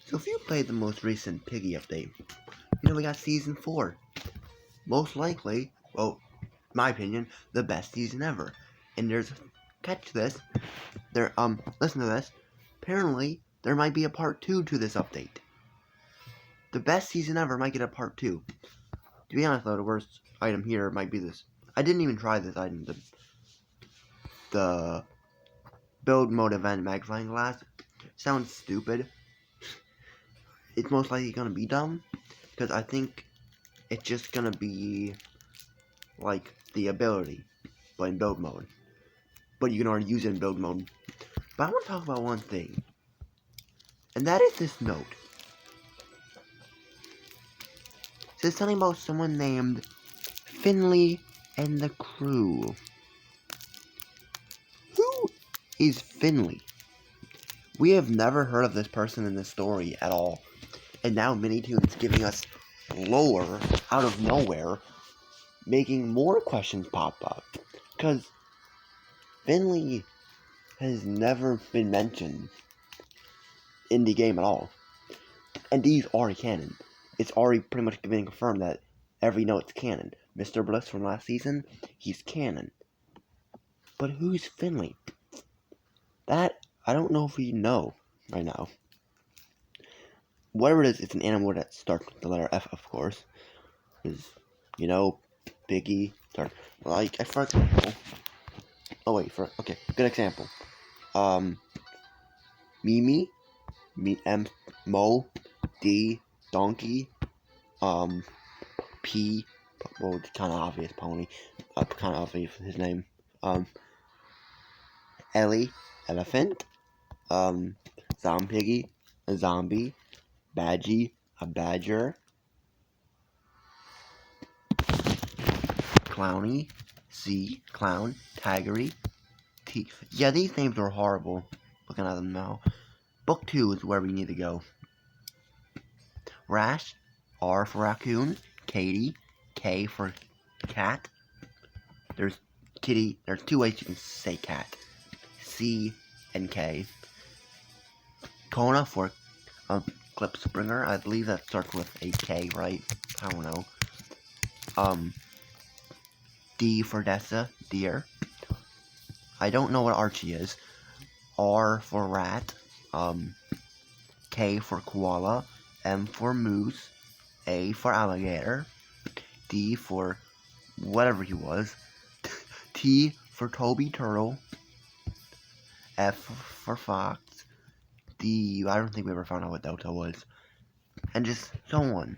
So if you played the most recent Piggy update, we got Season 4. Most likely, well, my opinion, the best season ever. And there's, catch this, listen to this, apparently there might be a part 2 to this update. The best season ever might get a part 2. To be honest though, the worst item here might be this. I didn't even try this item, the build mode event magnifying glass. Sounds stupid. It's most likely gonna be dumb, because I think it's just gonna be like the ability, but in build mode. But you can already use it in build mode. But I want to talk about one thing, and that is this note. It says something about someone named Finley and the crew. Who is Finley? We have never heard of this person in this story at all. And now Minitoon's giving us lore out of nowhere, making more questions pop up. Because Finley has never been mentioned in the game at all. And these are canon. It's already pretty much been confirmed that every note's canon. Mr. Bliss from last season, he's canon. But who's Finley? That, I don't know if we know right now. Whatever it is, it's an animal that starts with the letter F, of course. Is, Piggy, like, for example. Oh wait, okay, good example. Mimi, Mo, D, Donkey, P, well, it's kind of obvious, Pony, kind of obvious his name. Ellie, Elephant, Zompiggy, a zombie, Badgie, a badger, Clowny, C, clown, Taggery, T. Yeah, these names are horrible, looking at them now. Book 2 is where we need to go. Rash, R for raccoon, Katie, K for cat. There's kitty, there's 2 ways you can say cat. C and K. Kona for Clip Springer, I believe that starts with a K, right? I don't know. D for Dessa, deer. I don't know what Archie is. R for rat. K for koala. M for moose. A for alligator. D for whatever he was. T for Toby Turtle. F for fox. D, I don't think we ever found out what Delta was. And just so on.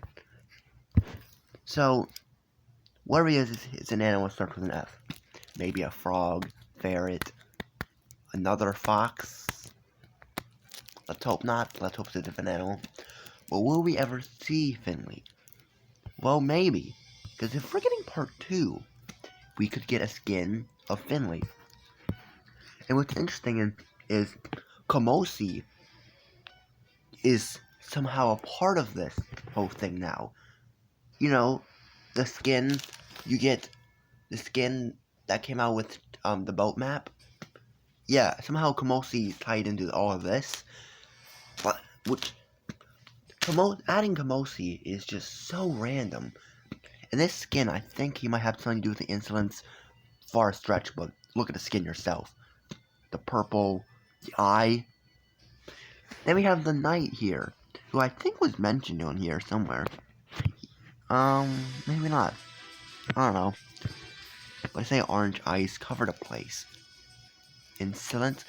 So, whatever he is, it's an animal that starts with an F. Maybe a frog, ferret, another fox. Let's hope not. Let's hope it's a different animal. But will we ever see Finley? Well, maybe. Because if we're getting part 2, we could get a skin of Finley. And what's interesting is Kamosi is somehow a part of this whole thing now. The skin, you get the skin that came out with the boat map. Yeah, somehow Kamosi is tied into all of this. But, adding Kamosi is just so random. And this skin, I think he might have something to do with the insolence far stretch, but look at the skin yourself. The purple, the eye. Then we have the knight here, who I think was mentioned on here somewhere. Maybe not. I don't know. But I say orange ice covered a place. Insolence.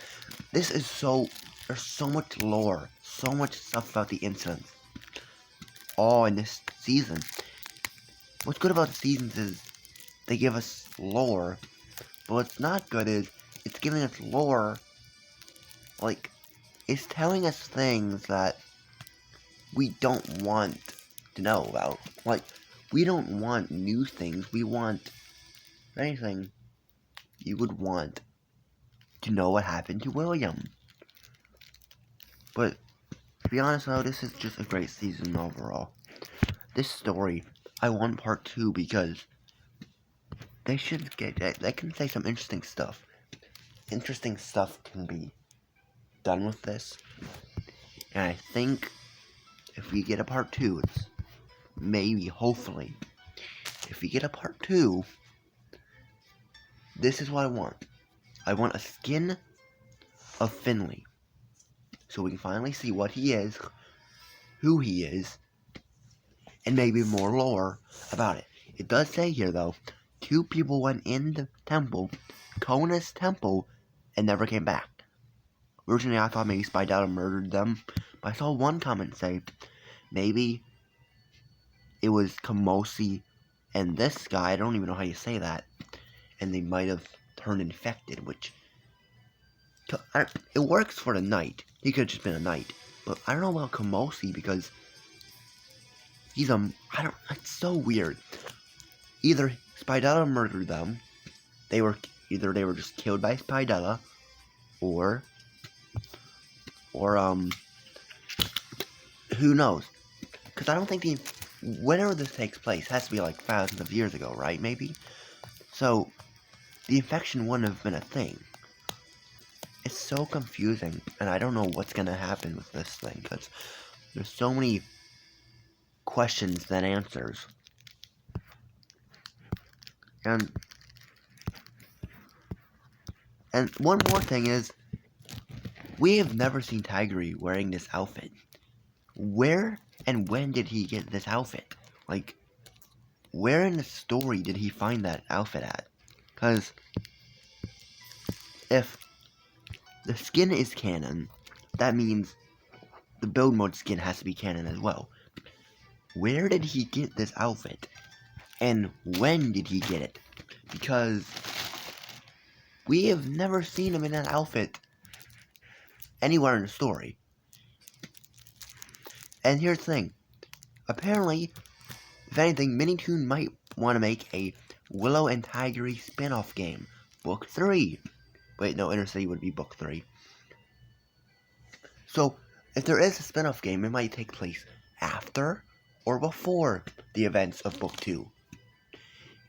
This is there's so much lore, so much stuff about the insolence. All in this season. What's good about the seasons is they give us lore. But what's not good is it's giving us lore, like, it's telling us things that we don't want to know about. Like, we don't want new things. We want anything. You would want to know what happened to William. But to be honest though, this is just a great season overall. This story, I want part 2 because they can say some interesting stuff. Interesting stuff can be done with this. And I think if we get a part 2, it's maybe, hopefully, if we get a part 2, this is what I want. I want a skin of Finley, so we can finally see what he is, who he is, and maybe more lore about it. It does say here, though, 2 people went in the temple, Kona's temple, and never came back. Originally, I thought maybe Spidella murdered them, but I saw one comment say, maybe it was Kamosi and this guy, I don't even know how you say that, and they might have turned infected, which, it works for the knight. He could have just been a knight, but I don't know about Kamosi, because he's it's so weird. Either Spidella murdered them, either they were just killed by Spidella, or who knows? Because I don't think whenever this takes place, it has to be like thousands of years ago, right? Maybe? So, the infection wouldn't have been a thing. It's so confusing, and I don't know what's gonna happen with this thing, because there's so many questions than answers. And one more thing is, we have never seen Tigray wearing this outfit. Where and when did he get this outfit? Like, where in the story did he find that outfit at? Because if the skin is canon, that means the build mode skin has to be canon as well. Where did he get this outfit? And when did he get it? Because we have never seen him in that outfit anywhere in the story. And here's the thing. Apparently, if anything, Minitoon might want to make a Willow and Tigray spin-off game. Book 3. Wait, no, Inner City would be Book 3. So, if there is a spin-off game, it might take place after or before the events of Book 2.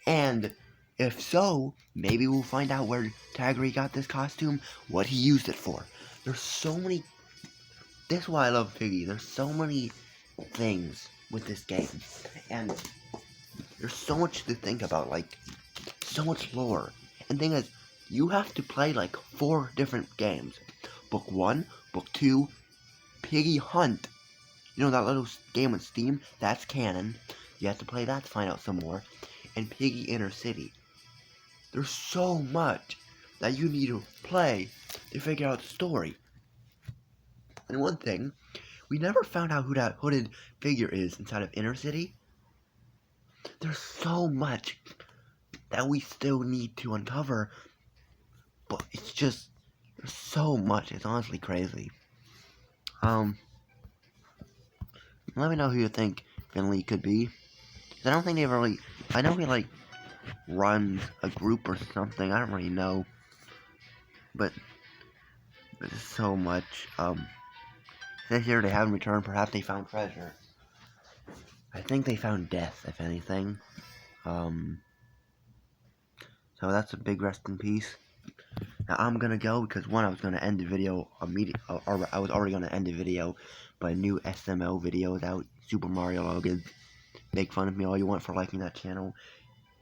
And if so, maybe we'll find out where Tigray got this costume, what he used it for. There's so many... This is why I love Piggy. There's so many things with this game. And there's so much to think about, like, so much lore. And the thing is, you have to play, like, 4 different games. Book 1, Book 2, Piggy Hunt. You know that little game on Steam? That's canon. You have to play that to find out some more. And Piggy Inner City. There's so much that you need to play to figure out the story. And one thing, we never found out who that hooded figure is inside of Inner City. There's so much that we still need to uncover, but it's just, there's so much, it's honestly crazy. Let me know who you think Finley could be, 'cause I don't think they really, I know he, like, runs a group or something, I don't really know, but there's so much. This year they haven't returned, perhaps they found treasure. I think they found death, if anything. So that's a big rest in peace. Now I'm gonna go because one, I was gonna end the video immediately, or I was already gonna end the video, but a new SML video is out. Super Mario Logan. Make fun of me all you want for liking that channel.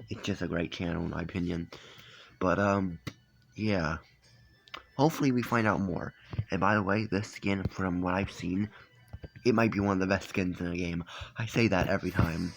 It's just a great channel in my opinion. But yeah. Hopefully we find out more. And by the way, this skin, from what I've seen, it might be one of the best skins in the game. I say that every time.